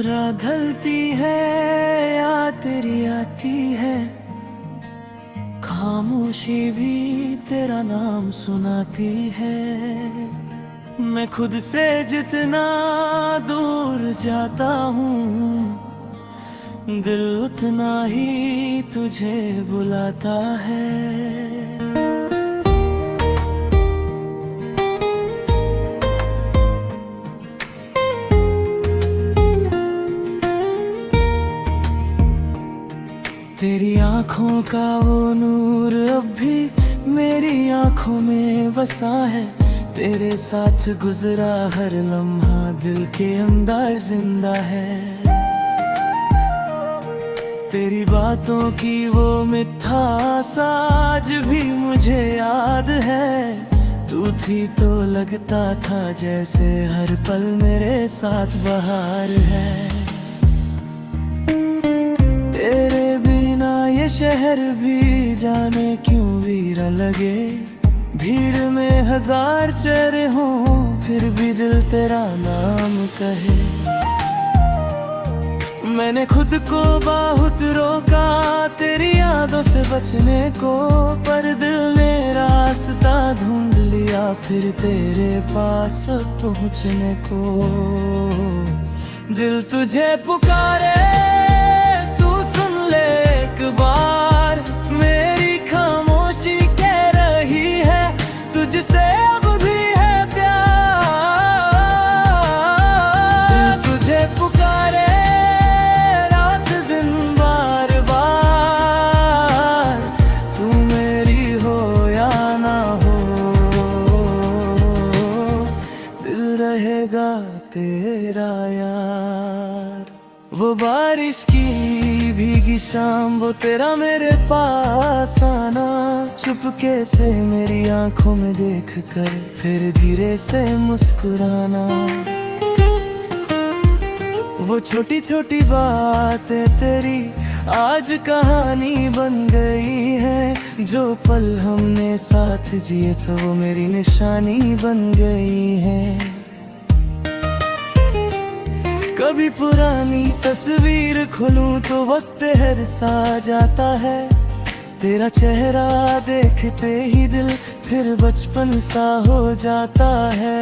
राह ढलती है या तेरी आती है, खामोशी भी तेरा नाम सुनाती है। मैं खुद से जितना दूर जाता हूँ, दिल उतना ही तुझे बुलाता है। तेरी आँखों का वो नूर अब भी मेरी आँखों में बसा है। तेरे साथ गुजरा हर लम्हा दिल के अंदर जिंदा है। तेरी बातों की वो मिठास आज भी मुझे याद है। तू थी तो लगता था जैसे हर पल मेरे साथ बहार है। तेरे बिना ये शहर भी जाने क्यों वीरा लगे। भीड़ में हजार चेहरे हों फिर भी दिल तेरा नाम कहे। मैंने खुद को बहुत रोका तेरी यादों से बचने को, पर दिल ने रास्ता ढूंढ लिया फिर तेरे पास पहुंचने को। दिल तुझे पुकारे तू सुन ले एक बार, मेरी खामोशी कह रही है तुझसे अब भी है प्यार। दिल तुझे पुकारे तेरा यार। वो बारिश की भीगी शाम, वो तेरा मेरे पास आना, चुपके से मेरी आंखों में देख कर फिर धीरे से मुस्कुराना। वो छोटी छोटी बातें तेरी आज कहानी बन गई है। जो पल हमने साथ जिए थे वो मेरी निशानी बन गई है। कभी पुरानी तस्वीर खोलूं तो वक्त हर सा जाता है। तेरा चेहरा देखते ही दिल फिर बचपन सा हो जाता है।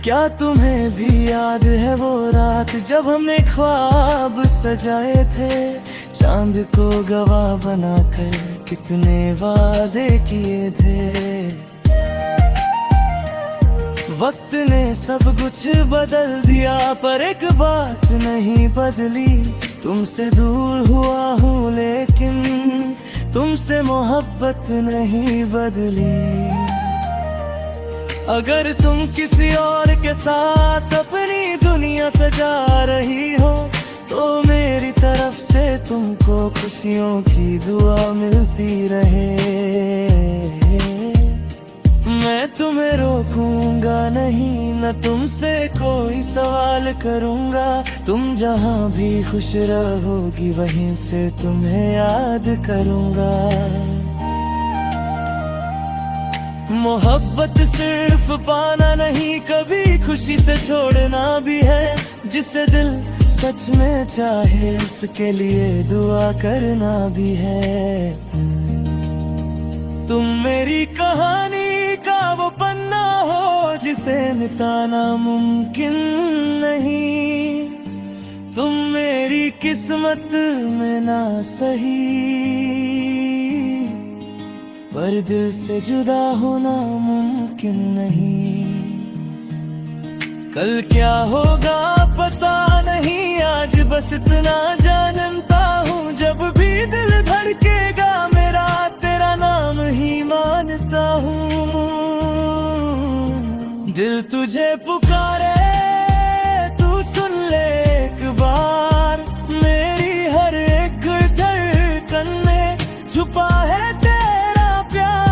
क्या तुम्हें भी याद है वो रात जब हमने ख्वाब सजाए थे। चांद को गवाह बनाकर कितने वादे किए थे। वक्त ने सब कुछ बदल दिया पर एक बात नहीं बदली। तुमसे दूर हुआ हूँ लेकिन तुमसे मोहब्बत नहीं बदली। अगर तुम किसी और के साथ अपनी दुनिया सजा रही हो, तो मेरी तरफ से तुमको खुशियों की दुआ मिलती रहे। मैं तुम्हें रोकूंगा नहीं, न तुमसे कोई सवाल करूंगा। तुम जहां भी खुश रहोगी वहीं से तुम्हें याद करूंगा। मोहब्बत सिर्फ पाना नहीं, कभी खुशी से छोड़ना भी है। जिसे दिल सच में चाहे उसके लिए दुआ करना भी है। तुम मेरी कहानी का वो पन्ना हो जिसे मिटाना मुमकिन नहीं। तुम मेरी किस्मत में ना सही, पर दिल से जुदा होना मुमकिन नहीं। कल क्या होगा पता नहीं, आज बस इतना जानता हूँ जब भी दिल धड़केगा मेरा तेरा नाम ही मानता हूँ। दिल तुझे पुकारे तू सुन ले एक बार, मेरी हर एक धड़कन में छुपा है तेरा प्यार।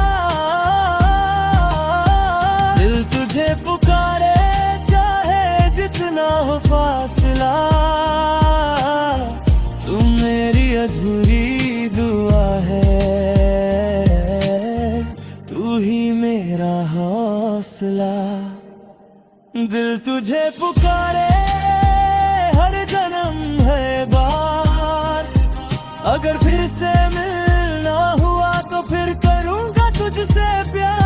दिल तुझे पुकारे चाहे जितना हो फासला, तुम मेरी अधूरी दुआ है, तू ही मेरा हौसला। दिल तुझे पुकारे हर जन्म है बार। अगर फिर से मिलना हुआ तो फिर करूंगा तुझसे प्यार।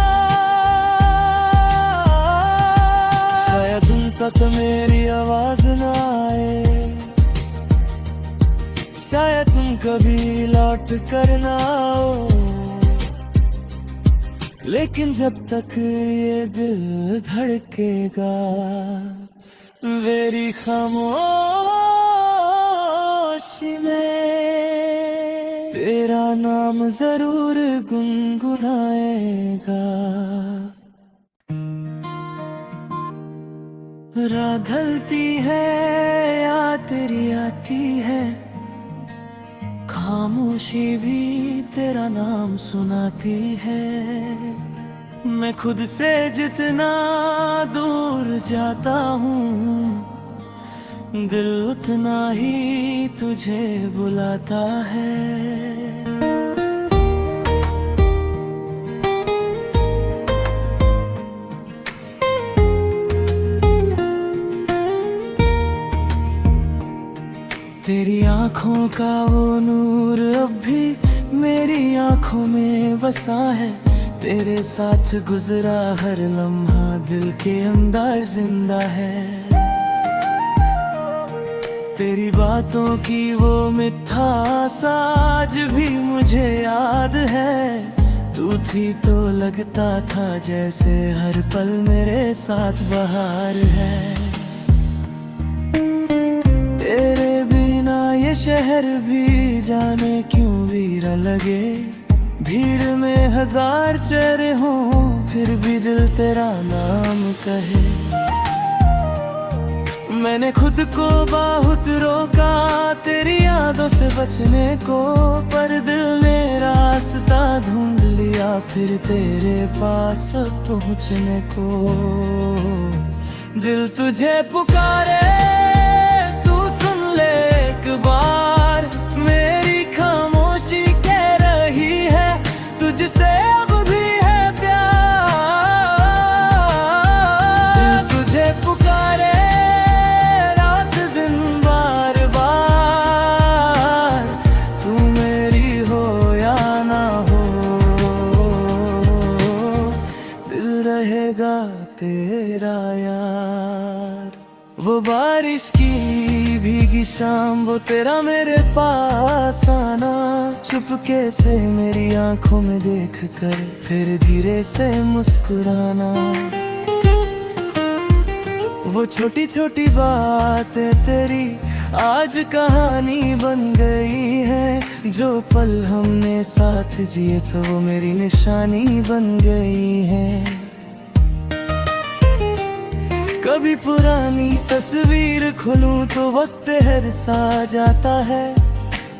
शायद उन तक मेरी आवाज ना आए, शायद तुम कभी लौट कर ना आओ, लेकिन जब तक ये दिल धड़केगा मेरी खामोशी में तेरा नाम जरूर गुनगुनाएगा। रात ढलती है या तेरी आती है, खामोशी भी तेरा नाम सुनाती है। मैं खुद से जितना दूर जाता हूँ, दिल उतना ही तुझे बुलाता है। तेरी आँखों का वो नूर अब भी मेरी आँखों में बसा है। तेरे साथ गुजरा हर लम्हा दिल के अंदर जिंदा है। तेरी बातों की वो मिठास आज भी मुझे याद है। तू थी तो लगता था जैसे हर पल मेरे साथ बहार है। तेरे बिना ये शहर भी जाने क्यों वीरा लगे। भीड़ में हजार चेहरे हों फिर भी दिल तेरा नाम कहे। मैंने खुद को बहुत रोका तेरी यादों से बचने को, पर दिल ने रास्ता ढूंढ लिया फिर तेरे पास पहुंचने को। दिल तुझे पुकारे तू सुन ले एक बार, मेरी खामोशी कह रही है तुझसे अब भी है प्यार। दिल तुझे पुकारे रात दिन बार बार, तू मेरी हो या ना हो, दिल रहेगा तेरा यार। वो बारिश की भीगी शाम, वो तेरा मेरे पास आना, चुपके से मेरी आंखों में देख कर फिर धीरे से मुस्कुराना। वो छोटी छोटी बातें तेरी आज कहानी बन गई है। जो पल हमने साथ जिए थे वो मेरी निशानी बन गई है। कभी पुरानी तस्वीर खोलूं तो वक्त हर सा जाता है।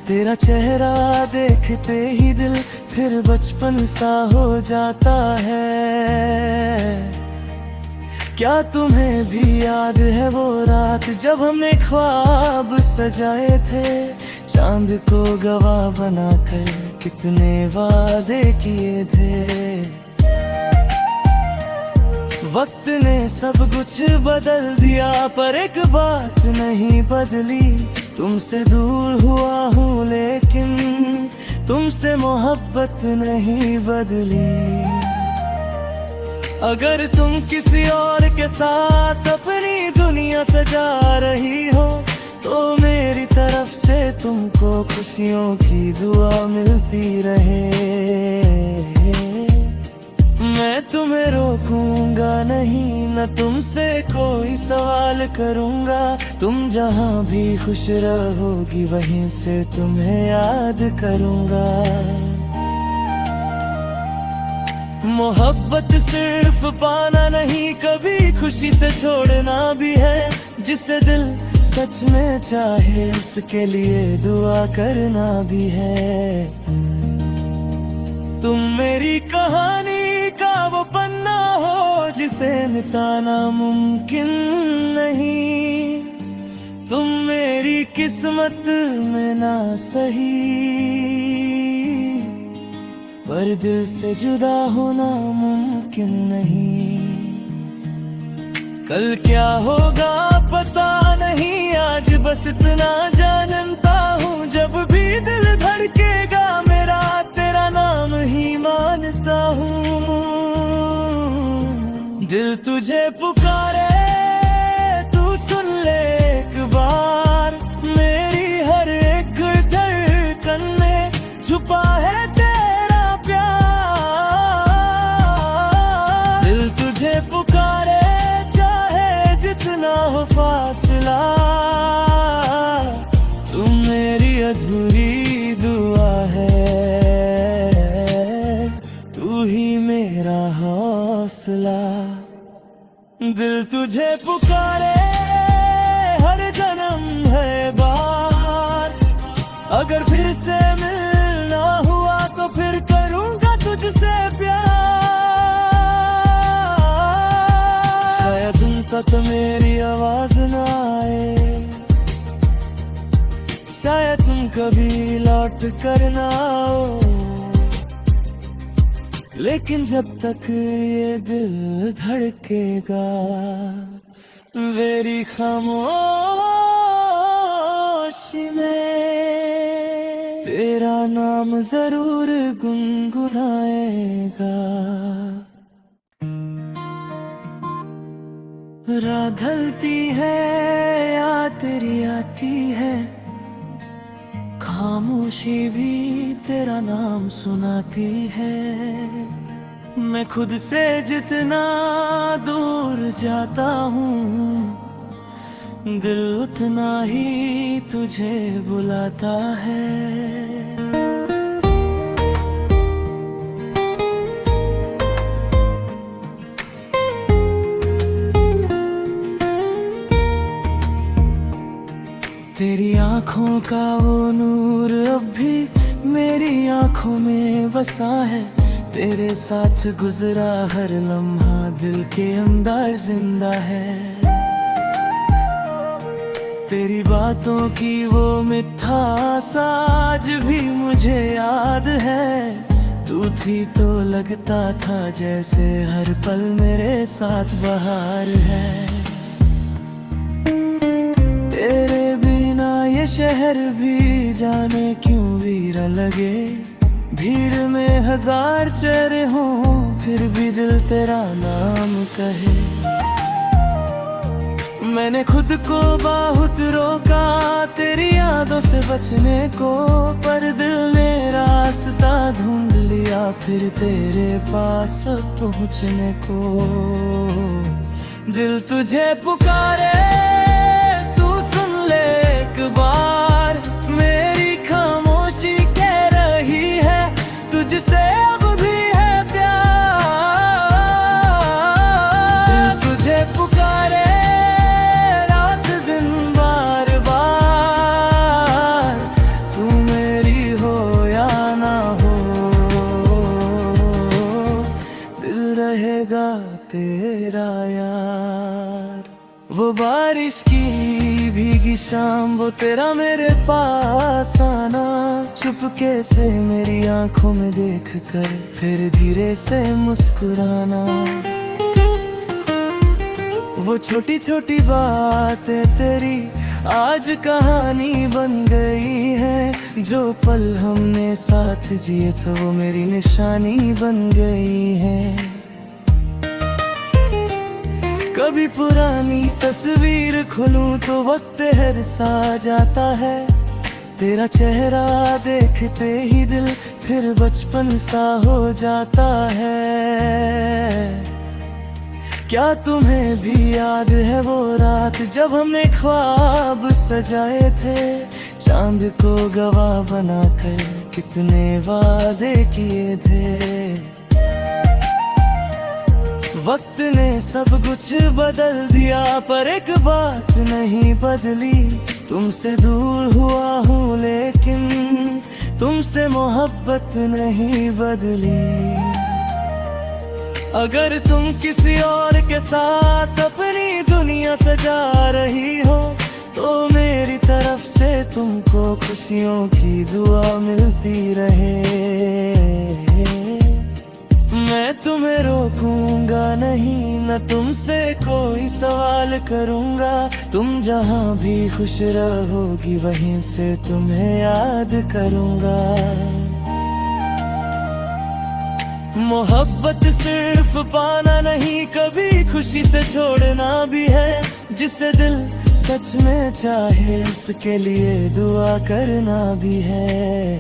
तेरा चेहरा देखते ही दिल फिर बचपन सा हो जाता है। क्या तुम्हें भी याद है वो रात जब हमने ख्वाब सजाए थे। चांद को गवाह बनाकर कितने वादे किए थे। वक्त ने सब कुछ बदल दिया पर एक बात नहीं बदली। तुमसे दूर हुआ हूँ लेकिन तुमसे मोहब्बत नहीं बदली। अगर तुम किसी और के साथ अपनी दुनिया सजा रही हो तो मेरी तरफ से तुमको खुशियों की दुआ मिलती रहे। मैं तुम्हें रोकूंगा नहीं, न तुमसे कोई सवाल करूंगा। तुम जहां भी खुश रहोगी वहीं से तुम्हें याद करूंगा। मोहब्बत सिर्फ पाना नहीं, कभी खुशी से छोड़ना भी है। जिसे दिल सच में चाहे उसके लिए दुआ करना भी है। तुम मेरी कहानी का वो पन्ना हो जिसे मिटाना मुमकिन नहीं। तुम मेरी किस्मत में ना सही पर दिल से जुदा होना मुमकिन नहीं। कल क्या होगा पता नहीं, आज बस इतना जानता हूँ, जब भी दिल धड़केगा मेरा तेरा नाम ही मानता हूँ। दिल तुझे पुकारे तू सुन ले एक बार, मेरी हर एक धड़कन में छुपा है तेरा प्यार। दिल तुझे पुकारे चाहे जितना हो फासला, तू मेरी अधूरी दुआ है, तू ही मेरा हौसला। दिल तुझे पुकारे हर जन्म है बार, अगर फिर से मिलना हुआ तो फिर करूंगा तुझसे प्यार। शायद उन तक मेरी आवाज न आए, शायद तुम कभी लौट कर ना आओ, लेकिन जब तक ये दिल धड़केगा मेरी खामोशी में तेरा नाम जरूर गुनगुनाएगा। रात ढलती है या तेरी आती है, खामोशी भी तेरा नाम सुनाती है। मैं खुद से जितना दूर जाता हूँ, दिल उतना ही तुझे बुलाता है। तेरी आँखों का वो नूर अब भी मेरी आँखों में बसा है, तेरे साथ गुजरा हर लम्हा दिल के अंदर जिंदा है। तेरी बातों की वो मिठास आज भी मुझे याद है, तू थी तो लगता था जैसे हर पल मेरे साथ बहार है। तेरे बिना ये शहर भी जाने क्यों वीरा लगे, भीड़ में हजार चेहरे हों फिर भी दिल तेरा नाम कहे। मैंने खुद को बहुत रोका तेरी यादों से बचने को, पर दिल ने रास्ता ढूंढ लिया फिर तेरे पास पहुंचने को। दिल तुझे पुकारे तू सुन ले एक बार, मेरी खामोशी कह रही है तुझसे अब भी है प्यार। दिल तुझे पुकारे रात दिन बार बार, तू मेरी हो या ना हो, दिल रहेगा तेरा यार। वो बारिश की भीगी शाम, वो तेरा मेरे पास आना, चुपके से मेरी आंखों में देख कर फिर धीरे से मुस्कुराना। वो छोटी छोटी बातें तेरी आज कहानी बन गई है, जो पल हमने साथ जिए थे वो मेरी निशानी बन गई है। कभी पुरानी तस्वीर खोलूं तो वक्त हर सा जाता है, तेरा चेहरा देखते ही दिल फिर बचपन सा हो जाता है। क्या तुम्हें भी याद है वो रात जब हमने ख्वाब सजाए थे, चांद को गवाह बनाकर कितने वादे किए थे। वक्त ने सब कुछ बदल दिया पर एक बात नहीं बदली, तुमसे दूर हुआ हूँ लेकिन तुमसे मोहब्बत नहीं बदली। अगर तुम किसी और के साथ अपनी दुनिया सजा रही हो, तो मेरी तरफ से तुमको खुशियों की दुआ मिलती रहे। मैं तुम्हें रोकूंगा नहीं, न तुमसे कोई सवाल करूंगा। तुम जहां भी खुश रहोगी वहीं से तुम्हें याद करूंगा। मोहब्बत सिर्फ पाना नहीं, कभी खुशी से छोड़ना भी है। जिसे दिल सच में चाहे उसके लिए दुआ करना भी है।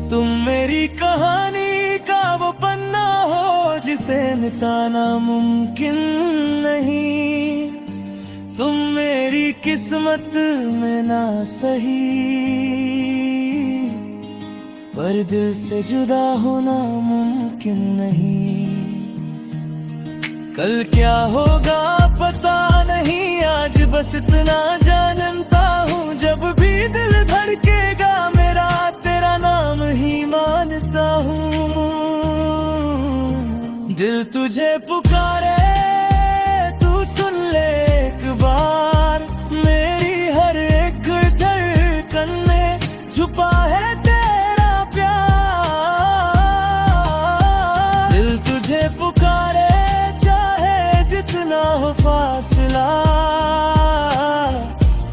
तुम मेरी कहानी का वो पन्ना हो जिसे मिटाना मुमकिन नहीं। तुम मेरी किस्मत में ना सही, पर दिल से जुदा होना मुमकिन नहीं। कल क्या होगा पता नहीं, आज बस इतना जानता हूँ। जब भी दिल धड़केगा मेरा तेरा नाम ही मानता हूँ। दिल तुझे पुकारे तू सुन ले एक बार। मेरी हर एक धड़कन में छुपा है पुकारे, चाहे जितना हो फासला।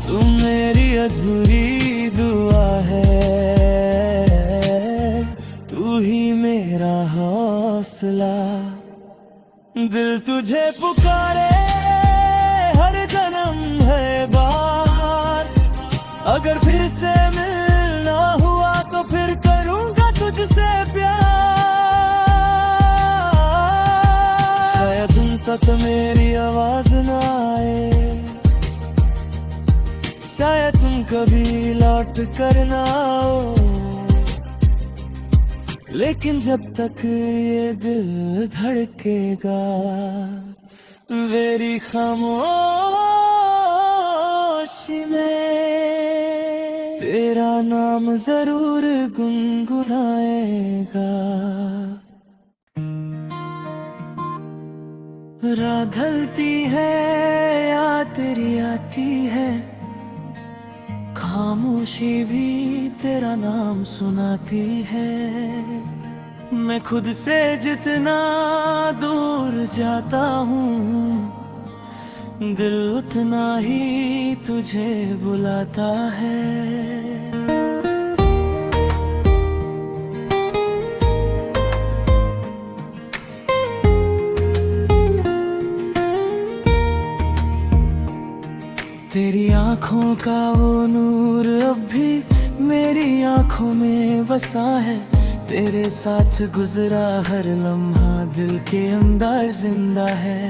तुम मेरी अधूरी दुआ है, तू ही मेरा हौसला। दिल तुझे पुकारे हर जन्म है बार। अगर फिर से मिलना हुआ तो फिर करूंगा तुझसे प्यार। तक मेरी आवाज न आए, शायद तुम कभी लौट कर ना आओ। लेकिन जब तक ये दिल धड़केगा मेरी खामोशी में तेरा नाम जरूर गुनगुनाएगा। रात ढलती है या तेरी आती है, खामोशी भी तेरा नाम सुनाती है। मैं खुद से जितना दूर जाता हूँ, दिल उतना ही तुझे बुलाता है। तेरी आँखों का वो नूर अब भी मेरी आँखों में बसा है। तेरे साथ गुजरा हर लम्हा दिल के अंदर जिंदा है।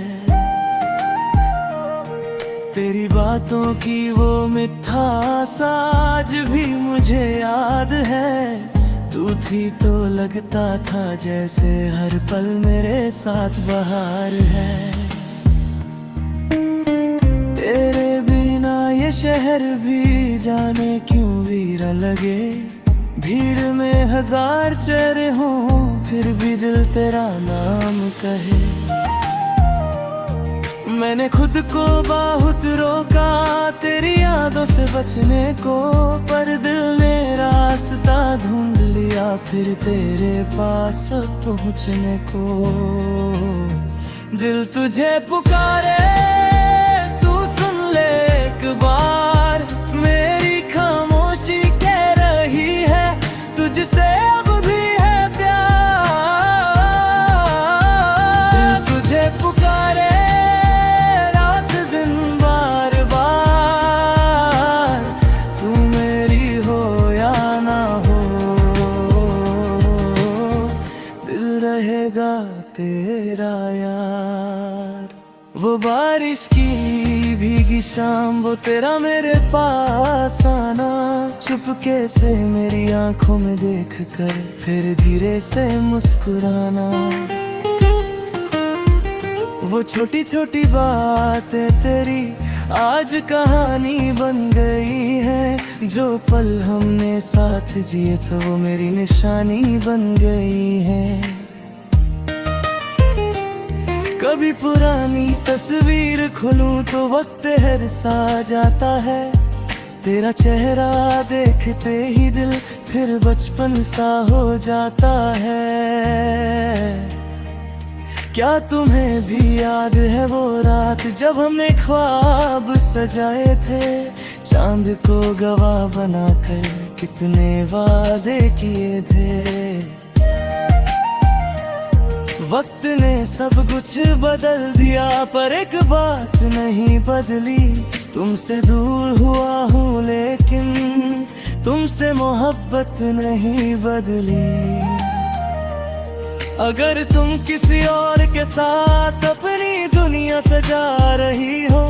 तेरी बातों की वो मिठास आज भी मुझे याद है। तू थी तो लगता था जैसे हर पल मेरे साथ बहार है। ये शहर भी जाने क्यों वीरा लगे। भीड़ में हजार चेहरे हों फिर भी दिल तेरा नाम कहे। मैंने खुद को बहुत रोका तेरी यादों से बचने को, पर दिल ने रास्ता ढूंढ लिया फिर तेरे पास पहुंचने को। दिल तुझे पुकारे तू सुन ले एक बार। मेरी खामोशी कह रही है तुझसे अब भी है प्यार। दिल तुझे पुकारे रात दिन बार बार। तू मेरी हो या ना हो, दिल रहेगा तेरा यार। वो बारिश की भीगी शाम, वो तेरा मेरे पास आना, चुपके से मेरी आंखों में देख कर फिर धीरे से मुस्कुराना। वो छोटी छोटी बातें तेरी आज कहानी बन गई है। जो पल हमने साथ जिए थे वो मेरी निशानी बन गई है। कभी पुरानी तस्वीर खोलूं तो वक्त हर सा जाता है। तेरा चेहरा देखते ही दिल फिर बचपन सा हो जाता है। क्या तुम्हें भी याद है वो रात जब हमने ख्वाब सजाए थे, चांद को गवाह बनाकर कितने वादे किए थे। वक्त ने सब कुछ बदल दिया पर एक बात नहीं बदली, तुमसे दूर हुआ हूँ लेकिन तुमसे मोहब्बत नहीं बदली। अगर तुम किसी और के साथ अपनी दुनिया सजा रही हो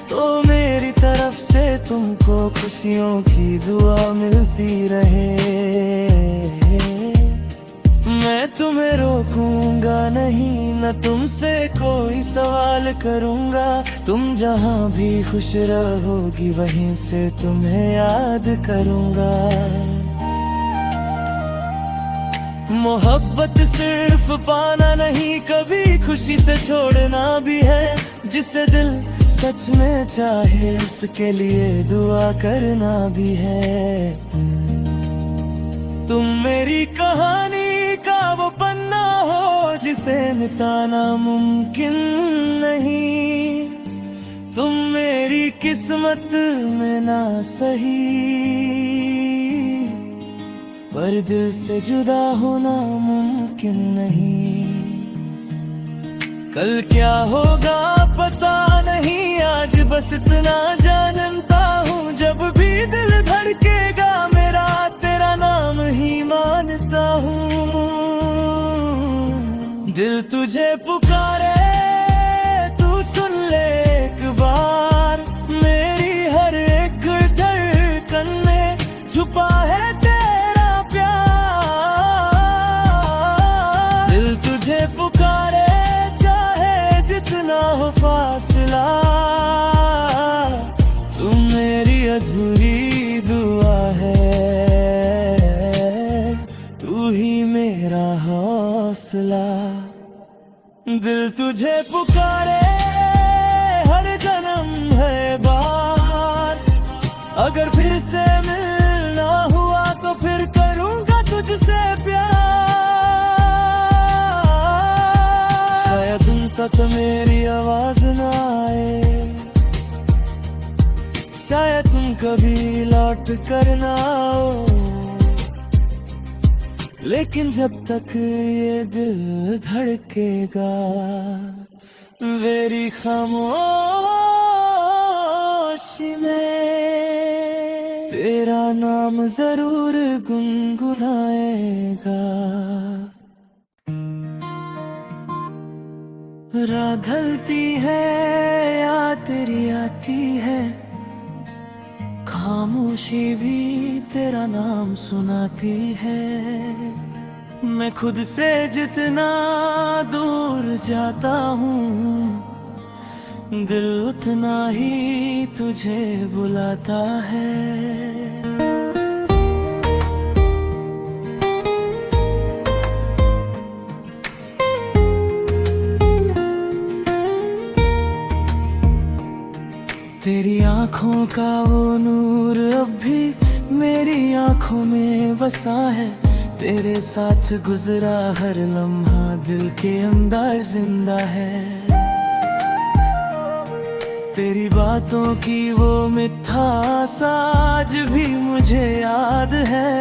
तो मेरी तरफ से तुमको खुशियों की दुआ मिलती रहे। मैं तुम्हें रोकूंगा नहीं, न तुमसे कोई सवाल करूंगा, तुम जहां भी खुश रहोगी वहीं से तुम्हें याद करूंगा। मोहब्बत सिर्फ पाना नहीं, कभी खुशी से छोड़ना भी है। जिसे दिल सच में चाहे उसके लिए दुआ करना भी है। तुम मेरी कहानी का वो पन्ना हो जिसे मिटाना मुमकिन नहीं, तुम मेरी किस्मत में ना सही पर दिल से जुदा होना मुमकिन नहीं। कल क्या होगा पता नहीं, आज बस इतना जानता हूँ जब भी दिल धड़केगा मेरा तेरा नाम ही मानता हूँ। दिल तुझे पुकारे तू सुन ले एक बार, मेरी हर एक धड़कन में छुपा है पुकारे, चाहे जितना हो फासला, तुम मेरी अधूरी दुआ है, तू ही मेरा हौसला। दिल तुझे पुकारे हर जन्म है बार, अगर फिर से मिलना हुआ तो फिर करूंगा तुझसे प्यार। तक मेरी आवाज ना आए, शायद तुम कभी लौट कर ना आओ, लेकिन जब तक ये दिल धड़केगा मेरी खामोशी में तेरा नाम जरूर गुनगुनाएगा। राह ढलती है या तेरी आती है, खामोशी भी तेरा नाम सुनाती है। मैं खुद से जितना दूर जाता हूँ, दिल उतना ही तुझे बुलाता है। तेरी आँखों का वो नूर अब भी मेरी आँखों में बसा है, तेरे साथ गुजरा हर लम्हा दिल के अंदर जिंदा है। तेरी बातों की वो मिठास आज भी मुझे याद है,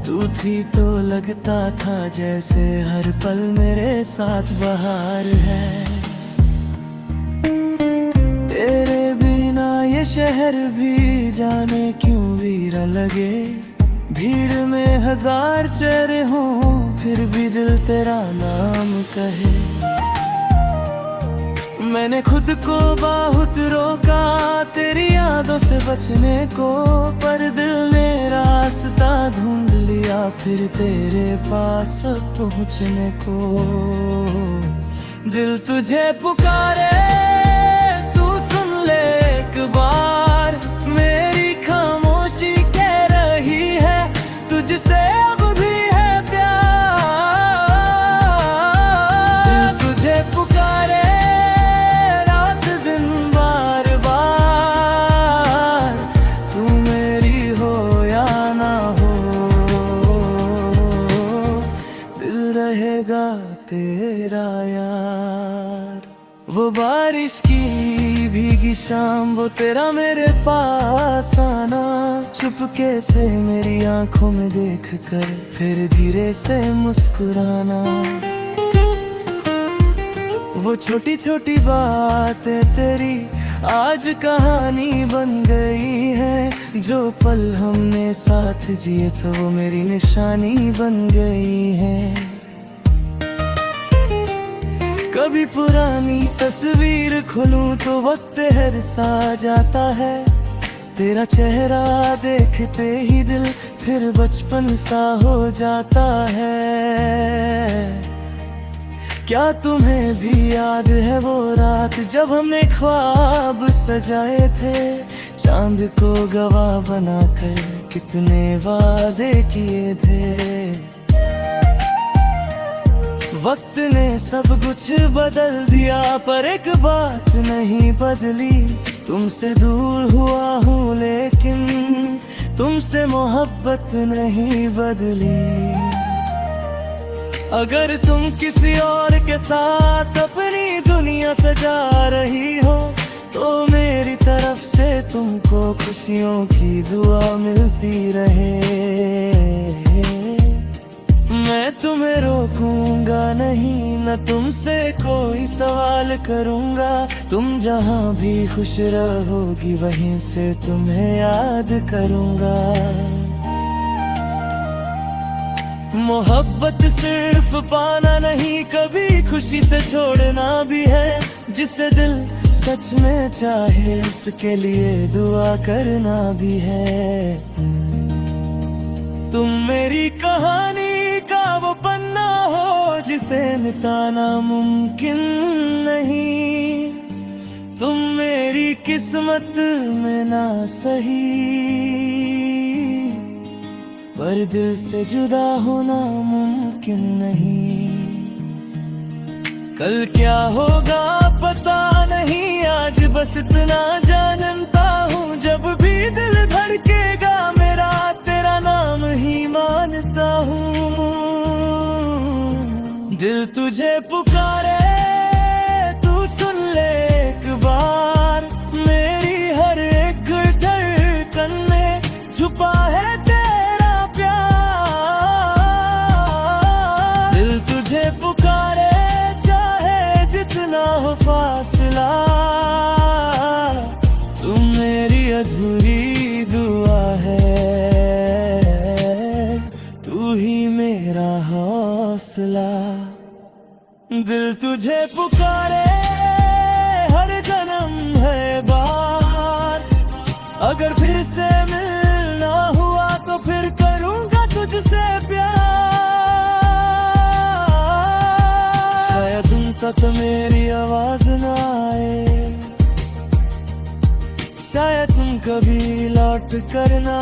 तू थी तो लगता था जैसे हर पल मेरे साथ बहार है। ये शहर भी जाने क्यों वीरा लगे, भीड़ में हजार चेहरे हों फिर भी दिल तेरा नाम कहे। मैंने खुद को बहुत रोका तेरी यादों से बचने को, पर दिल ने रास्ता ढूंढ लिया फिर तेरे पास पहुँचने को। दिल तुझे पुकारे एक बार, मेरी खामोशी कह रही है तुझसे अब भी है प्यार। दिल तुझे पुकारे रात दिन बार बार, तू की भीगी शाम, वो तेरा मेरे पास आना, चुपके से मेरी आंखों में देख कर फिर धीरे से मुस्कुराना। वो छोटी छोटी बातें तेरी आज कहानी बन गई है, जो पल हमने साथ जिए थे वो मेरी निशानी बन गई है। कभी पुरानी तस्वीर खोलूं तो वक्त हर सा जाता है, तेरा चेहरा देखते ही दिल फिर बचपन सा हो जाता है। क्या तुम्हें भी याद है वो रात जब हमने ख्वाब सजाए थे, चांद को गवाह बनाकर कितने वादे किए थे। वक्त ने सब कुछ बदल दिया पर एक बात नहीं बदली, तुमसे दूर हुआ हूँ लेकिन तुमसे मोहब्बत नहीं बदली। अगर तुम किसी और के साथ अपनी दुनिया सजा रही हो, तो मेरी तरफ से तुमको खुशियों की दुआ मिलती रहे। मैं तुम्हें रोकूंगा नहीं, न तुमसे कोई सवाल करूंगा, तुम जहां भी खुश रहोगी वहीं से तुम्हें याद करूंगा। मोहब्बत सिर्फ पाना नहीं, कभी खुशी से छोड़ना भी है, जिसे दिल सच में चाहे उसके लिए दुआ करना भी है। तुम मेरी कहानी का वो पन्ना हो जिसे मिटाना मुमकिन नहीं, तुम मेरी किस्मत में ना सही पर दिल से जुदा होना मुमकिन नहीं। कल क्या होगा पता नहीं, आज बस इतना जानता हूँ, जब भी दिल धड़केगा मेरा तेरा नाम ही मानता हूँ। दिल तुझे पुकारे तू सुन ले एक बार, मेरी हर एक धड़कन में छुपा है पुकारे, चाहे जितना हो फासला, तुम मेरी अधूरी दुआ है, तू ही मेरा हौसला। दिल तुझे पुकारे हर जन्म है बार, अगर फिर से मिलना हुआ तो फिर करूंगा तुझसे प्यार। तक मेरी आवाज ना आए, शायद तुम कभी लौट कर ना